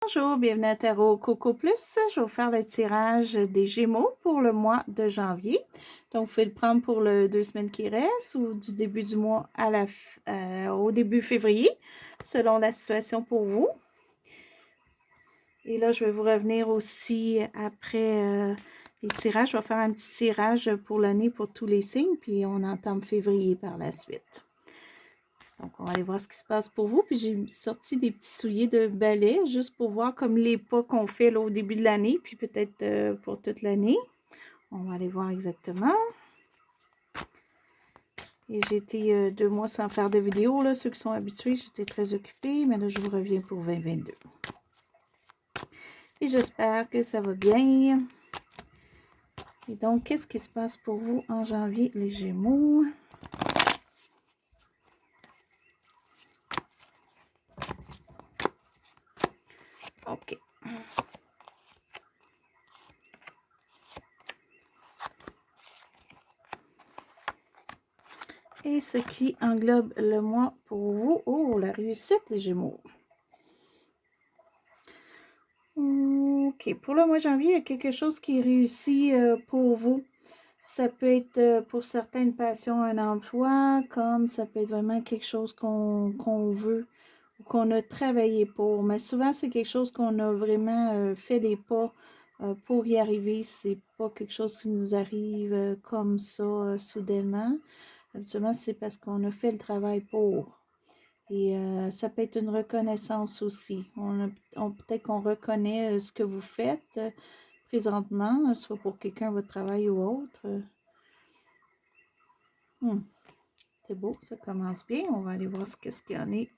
Bonjour, bienvenue à Tarot Coco Plus. Je vais vous faire le tirage des Gémeaux pour le mois de janvier. Donc, vous pouvez le prendre pour les 2 semaines qui restent ou du début du mois au début février, selon la situation pour vous. Et là, je vais vous revenir aussi après les tirages. Je vais faire un petit tirage pour l'année pour tous les signes, puis on entame février par la suite. Donc, on va aller voir ce qui se passe pour vous. Puis, j'ai sorti des petits souliers de ballet juste pour voir comme les pas qu'on fait là, au début de l'année, puis peut-être pour toute l'année. On va aller voir exactement. Et j'ai été 2 mois sans faire de vidéo, là. Ceux qui sont habitués, j'étais très occupée, mais là, je vous reviens pour 2022. Et j'espère que ça va bien. Et donc, qu'est-ce qui se passe pour vous en janvier, les Gémeaux? OK. Et ce qui englobe le mois pour vous. Oh, la réussite, les Gémeaux. OK. Pour le mois de janvier, il y a quelque chose qui réussit pour vous. Ça peut être pour certaines passions un emploi, comme ça peut être vraiment quelque chose qu'on veut ou qu'on a travaillé pour. Mais souvent, c'est quelque chose qu'on a vraiment fait des pas pour y arriver. C'est pas quelque chose qui nous arrive comme ça soudainement. Habituellement, c'est parce qu'on a fait le travail pour. Et ça peut être une reconnaissance aussi. Peut-être qu'on reconnaît ce que vous faites présentement, soit pour quelqu'un, votre travail ou autre. C'est beau, ça commence bien. On va aller voir ce qu'il y en est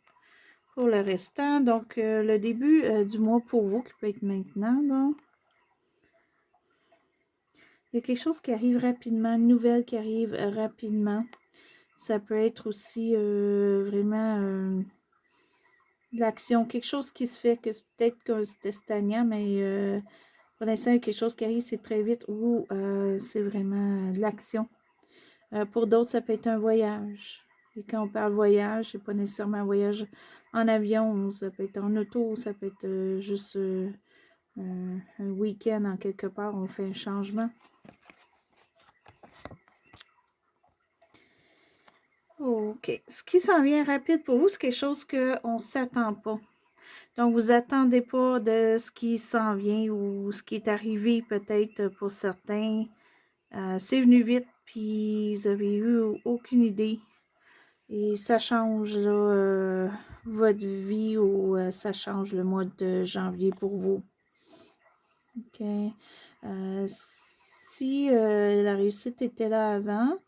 pour le restant. Donc, le début du mois pour vous, qui peut être maintenant. Donc. Il y a quelque chose qui arrive rapidement, une nouvelle qui arrive rapidement. Ça peut être aussi vraiment de l'action, quelque chose qui se fait, que peut-être que c'était stagnant, mais pour l'instant, il y a quelque chose qui arrive, c'est très vite ou c'est vraiment de l'action. Pour d'autres, ça peut être un voyage. Et quand on parle voyage, c'est pas nécessairement un voyage en avion, ça peut être en auto, ça peut être juste un week-end en quelque part, on fait un changement. OK. Ce qui s'en vient rapide pour vous, c'est quelque chose qu'on ne s'attend pas. Donc, vous attendez pas de ce qui s'en vient ou ce qui est arrivé peut-être pour certains. C'est venu vite, puis vous avez eu aucune idée. Et ça change là, votre vie ou ça change le mois de janvier pour vous. OK. Si la réussite était là avant,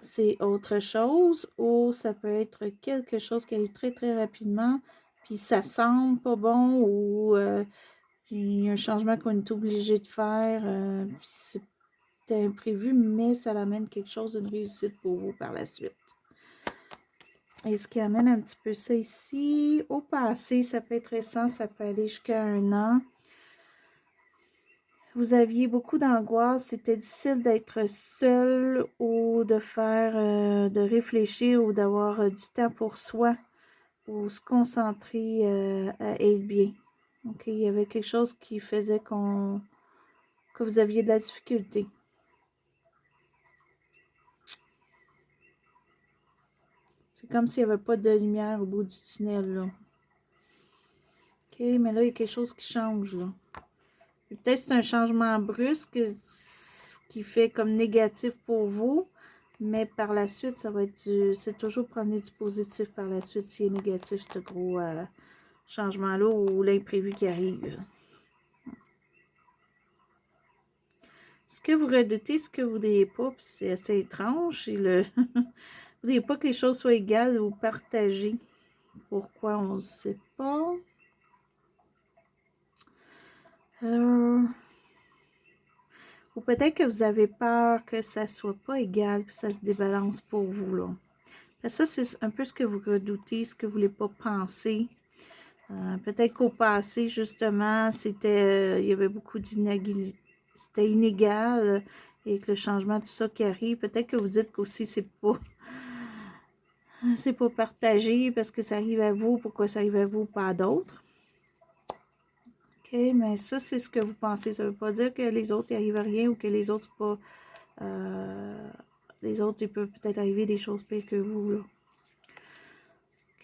c'est autre chose ou ça peut être quelque chose qui arrive très, très rapidement, puis ça semble pas bon ou il y a un changement qu'on est obligé de faire, puis c'est imprévu, mais ça amène quelque chose, une réussite pour vous par la suite. Et ce qui amène un petit peu ça ici, au passé, ça peut être récent, ça peut aller jusqu'à 1 an. Vous aviez beaucoup d'angoisse, c'était difficile d'être seul ou de faire, de réfléchir ou d'avoir du temps pour soi ou se concentrer à être bien. OK, il y avait quelque chose qui faisait que vous aviez de la difficulté. C'est comme s'il n'y avait pas de lumière au bout du tunnel, là. OK, mais là, il y a quelque chose qui change, là. Peut-être que c'est un changement brusque qui fait comme négatif pour vous, mais par la suite, ça va être c'est toujours prendre du positif par la suite s'il est négatif, ce gros changement-là ou l'imprévu qui arrive. Ce que vous redoutez, ce que vous ne voudriez pas, puis c'est assez étrange, c'est le... vous ne voudriez pas que les choses soient égales ou partagées. Pourquoi, on ne sait pas. Ou peut-être que vous avez peur que ça ne soit pas égal, que ça se débalance pour vous, là. Ça, c'est un peu ce que vous redoutez, ce que vous ne voulez pas penser. Peut-être qu'au passé, justement, il y avait beaucoup d'inégalités. C'était inégal et que le changement, tout ça qui arrive, peut-être que vous dites qu'aussi c'est pas partagé parce que ça arrive à vous, pourquoi ça arrive à vous, pas à d'autres. Mais ça, c'est ce que vous pensez. Ça ne veut pas dire que les autres, il arrive à rien ou que les autres, c'est pas... les autres, il peut peut-être arriver des choses pires que vous, là.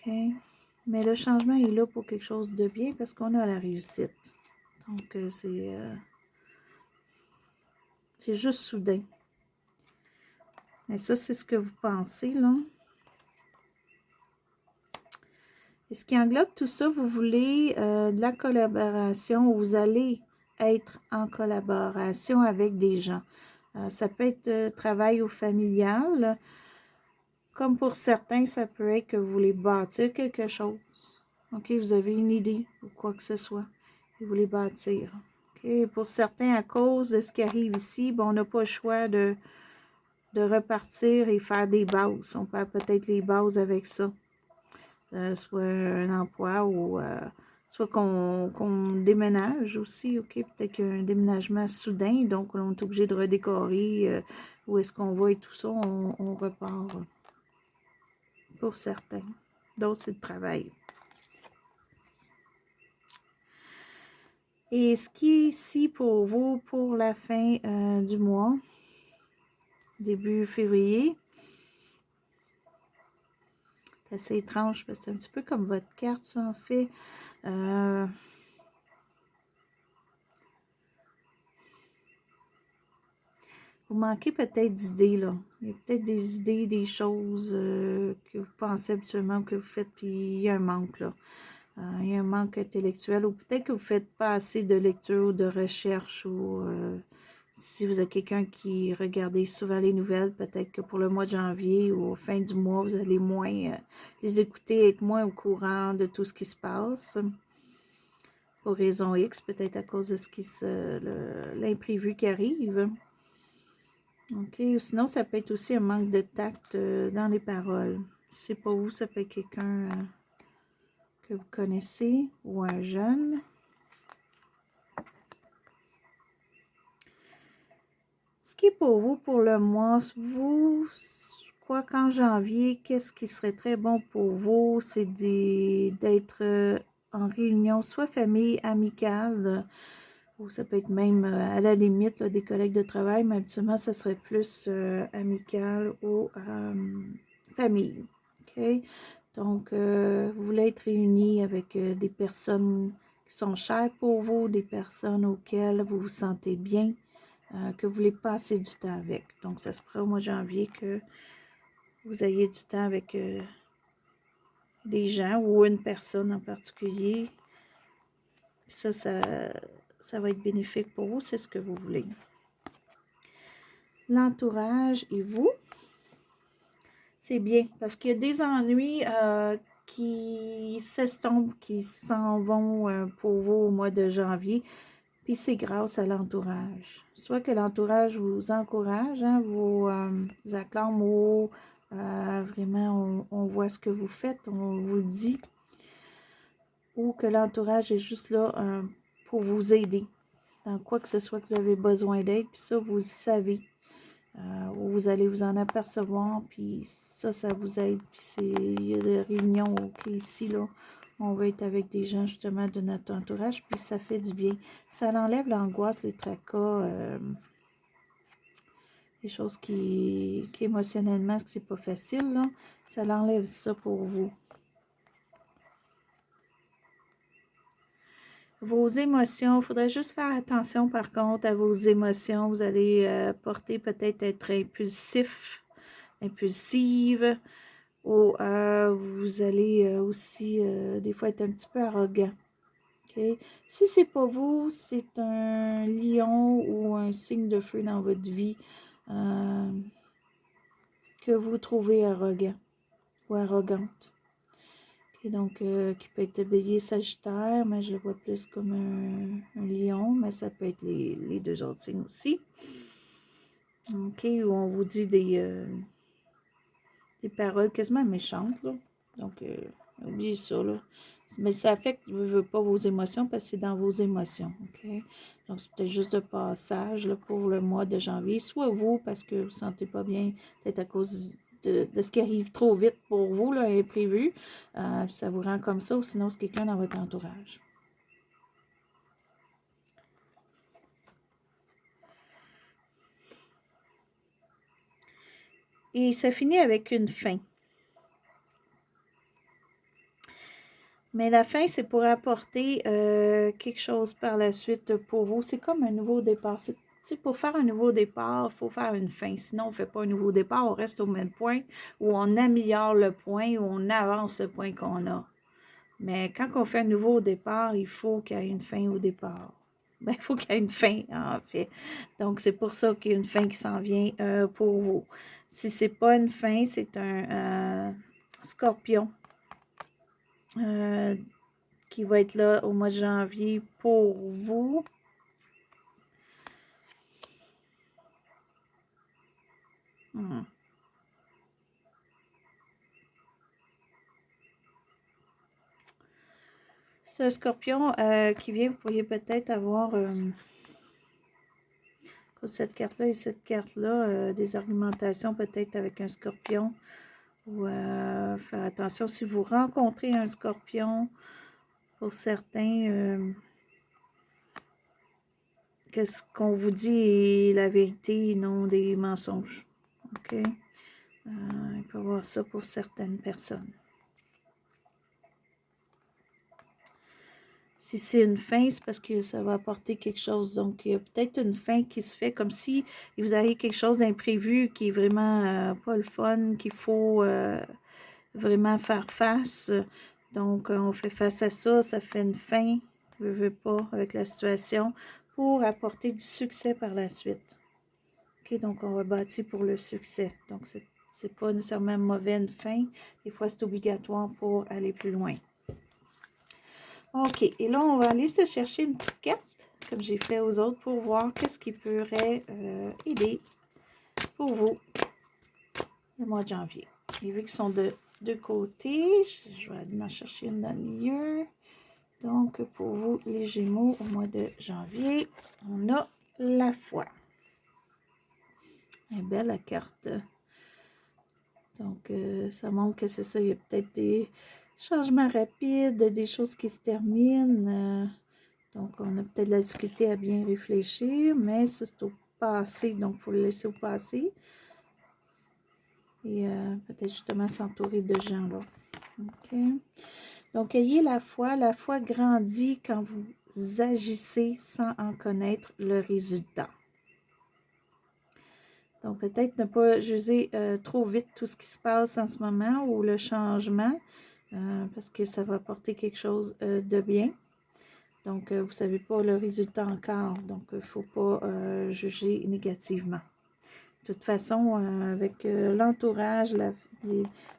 OK? Mais le changement est là pour quelque chose de bien parce qu'on a la réussite. Donc, c'est juste soudain. Mais ça, c'est ce que vous pensez, là. Et ce qui englobe tout ça, vous voulez de la collaboration, vous allez être en collaboration avec des gens. Ça peut être travail ou familial. Comme pour certains, ça peut être que vous voulez bâtir quelque chose. OK, vous avez une idée ou quoi que ce soit. Vous voulez bâtir. OK, pour certains, à cause de ce qui arrive ici, bon, on n'a pas le choix de repartir et faire des bases. On perd peut-être les bases avec ça. Soit un emploi ou soit qu'on déménage aussi, OK? Peut-être qu'il y a un déménagement soudain, donc on est obligé de redécorer où est-ce qu'on va et tout ça, on repart pour certains. D'autres, c'est le travail. Et ce qui est ici pour vous, pour la fin du mois, début février, c'est assez étrange parce que c'est un petit peu comme votre carte, ça, en fait. Vous manquez peut-être d'idées, là. Il y a peut-être des idées, des choses que vous pensez habituellement que vous faites, puis il y a un manque, là. Il y a un manque intellectuel, ou peut-être que vous ne faites pas assez de lecture ou de recherche, ou si vous êtes quelqu'un qui regarde souvent les nouvelles, peut-être que pour le mois de janvier ou fin du mois, vous allez moins les écouter, être moins au courant de tout ce qui se passe. Pour raison X, peut-être à cause de l'imprévu qui arrive. OK. Ou sinon, ça peut être aussi un manque de tact dans les paroles. Si c'est pas vous, ça peut être quelqu'un que vous connaissez ou un jeune. Ce qui est pour vous pour le mois, vous, quoi qu'en janvier, qu'est-ce qui serait très bon pour vous? C'est d'être en réunion, soit famille, amicale, ou ça peut être même à la limite là, des collègues de travail, mais habituellement, ça serait plus amical ou famille. OK? Donc, vous voulez être réunis avec des personnes qui sont chères pour vous, des personnes auxquelles vous vous sentez bien, que vous voulez passer du temps avec. Donc, ça se pourrait au mois de janvier que vous ayez du temps avec des gens ou une personne en particulier. Puis ça va être bénéfique pour vous, c'est ce que vous voulez. L'entourage et vous, c'est bien parce qu'il y a des ennuis qui s'estompent, qui s'en vont pour vous au mois de janvier. Puis c'est grâce à l'entourage. Soit que l'entourage vous encourage, hein, vous acclame ou vraiment on voit ce que vous faites, on vous le dit. Ou que l'entourage est juste là pour vous aider dans quoi que ce soit que vous avez besoin d'aide. Puis ça, vous le savez. Vous allez vous en apercevoir, puis ça vous aide. Puis il y a des réunions ici, là, on va être avec des gens justement de notre entourage, puis ça fait du bien. Ça enlève l'angoisse, les tracas, les choses qui émotionnellement, c'est pas facile, là. Ça enlève ça pour vous. Vos émotions, il faudrait juste faire attention par contre à vos émotions. Vous allez porter peut-être être impulsive, ou vous allez aussi des fois être un petit peu arrogant. Okay? Si c'est pas vous, c'est un lion ou un signe de feu dans votre vie que vous trouvez arrogant ou arrogante. Okay, donc, qui peut être bélier, sagittaire, mais je le vois plus comme un lion, mais ça peut être les deux autres signes aussi. OK, où on vous dit des paroles quasiment méchantes, là. Donc, oubliez ça, là. Mais ça affecte, je veux pas vos émotions parce que c'est dans vos émotions, OK? Donc, c'est peut-être juste de passage là, pour le mois de janvier. Soit vous, parce que vous ne vous sentez pas bien, peut-être à cause de ce qui arrive trop vite pour vous, là, imprévu. Ça vous rend comme ça, ou sinon c'est quelqu'un dans votre entourage. Et ça finit avec une fin. Mais la fin, c'est pour apporter quelque chose par la suite pour vous. C'est comme un nouveau départ. Pour faire un nouveau départ, il faut faire une fin. Sinon, on ne fait pas un nouveau départ, on reste au même point où on améliore le point, où on avance le point qu'on a. Mais quand on fait un nouveau départ, il faut qu'il y ait une fin au départ. Ben, il faut qu'il y ait une fin, en fait. Donc, c'est pour ça qu'il y a une fin qui s'en vient pour vous. Si ce n'est pas une fin, c'est un scorpion qui va être là au mois de janvier pour vous. C'est un scorpion qui vient, vous pourriez peut-être avoir cette carte-là et cette carte-là, des argumentations peut-être avec un scorpion. Ou faire attention si vous rencontrez un scorpion, pour certains, que ce qu'on vous dit est la vérité et non des mensonges. OK? Il peut y avoir ça pour certaines personnes. Si c'est une fin, c'est parce que ça va apporter quelque chose. Donc, il y a peut-être une fin qui se fait comme si vous avez quelque chose d'imprévu qui est vraiment pas le fun, qu'il faut vraiment faire face. Donc, on fait face à ça, ça fait une fin, je ne veux pas, avec la situation, pour apporter du succès par la suite. OK, donc on va bâtir pour le succès. Donc, c'est pas nécessairement mauvais une fin. Des fois, c'est obligatoire pour aller plus loin. OK, et là, on va aller se chercher une petite carte, comme j'ai fait aux autres, pour voir qu'est-ce qui pourrait aider pour vous le mois de janvier. Et vu qu'ils sont de deux côtés, je vais aller en chercher une dans le milieu. Donc, pour vous, les Gémeaux, au mois de janvier, on a la foi. Elle est belle, la carte. Donc, ça montre que c'est ça, il y a peut-être des changements rapides, des choses qui se terminent. Donc, on a peut-être la difficulté à bien réfléchir, mais ça, c'est au passé, donc il faut le laisser au passé. Et peut-être justement s'entourer de gens là. OK. Donc, ayez la foi grandit quand vous agissez sans en connaître le résultat. Donc, peut-être ne pas juger trop vite tout ce qui se passe en ce moment ou le changement, parce que ça va apporter quelque chose de bien. Donc, vous ne savez pas le résultat encore, donc il ne faut pas juger négativement. De toute façon, avec l'entourage,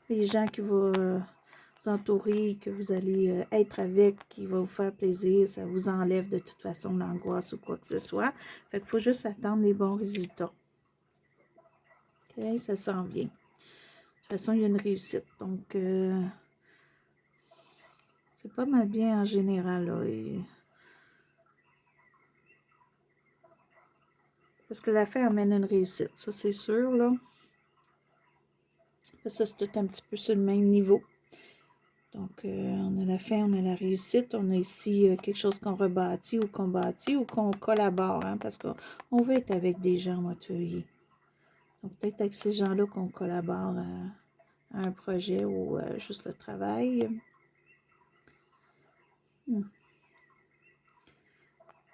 les gens qui vont vous entourer, que vous allez être avec, qui va vous faire plaisir, ça vous enlève de toute façon l'angoisse ou quoi que ce soit. Fait qu'il faut juste attendre les bons résultats. OK, ça s'en vient. De toute façon, il y a une réussite. Donc, c'est pas mal bien en général, là. Parce que l'affaire amène une réussite, ça c'est sûr, là. Ça, c'est tout un petit peu sur le même niveau. Donc, on a la fin, on a la réussite. On a ici quelque chose qu'on rebâtit ou qu'on bâtit ou qu'on collabore, hein, parce qu'on veut être avec des gens en février. Donc, peut-être avec ces gens-là qu'on collabore à un projet ou juste le travail.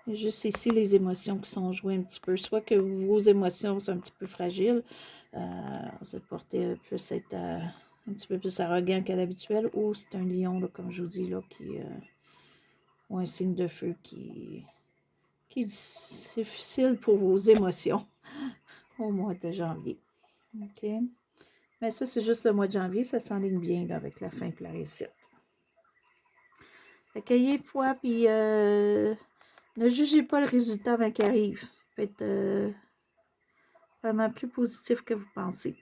Juste ici, les émotions qui sont jouées un petit peu. Soit que vos émotions sont un petit peu fragiles, vous êtes porté plus être un petit peu plus arrogant qu'à l'habituel, ou c'est un lion, là, comme je vous dis, là, ou un signe de feu qui est difficile pour vos émotions au mois de janvier. OK? Mais ça, c'est juste le mois de janvier, ça s'enligne bien là, avec la fin et la réussite. Fait qu'ayez foi, puis ne jugez pas le résultat avant qu'il arrive. Ça peut être vraiment plus positif que vous pensez.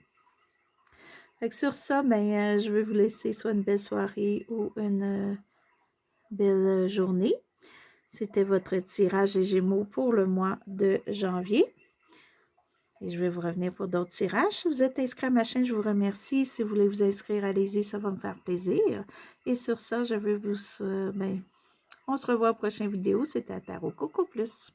Fait que sur ça, ben, je vais vous laisser soit une belle soirée ou une belle journée. C'était votre tirage des Gémeaux pour le mois de janvier. Et je vais vous revenir pour d'autres tirages. Si vous êtes inscrit à ma chaîne, je vous remercie. Si vous voulez vous inscrire, allez-y, ça va me faire plaisir. Et sur ça, je vais vous... on se revoit à la prochaine vidéo. C'était à Tarot Coco Plus.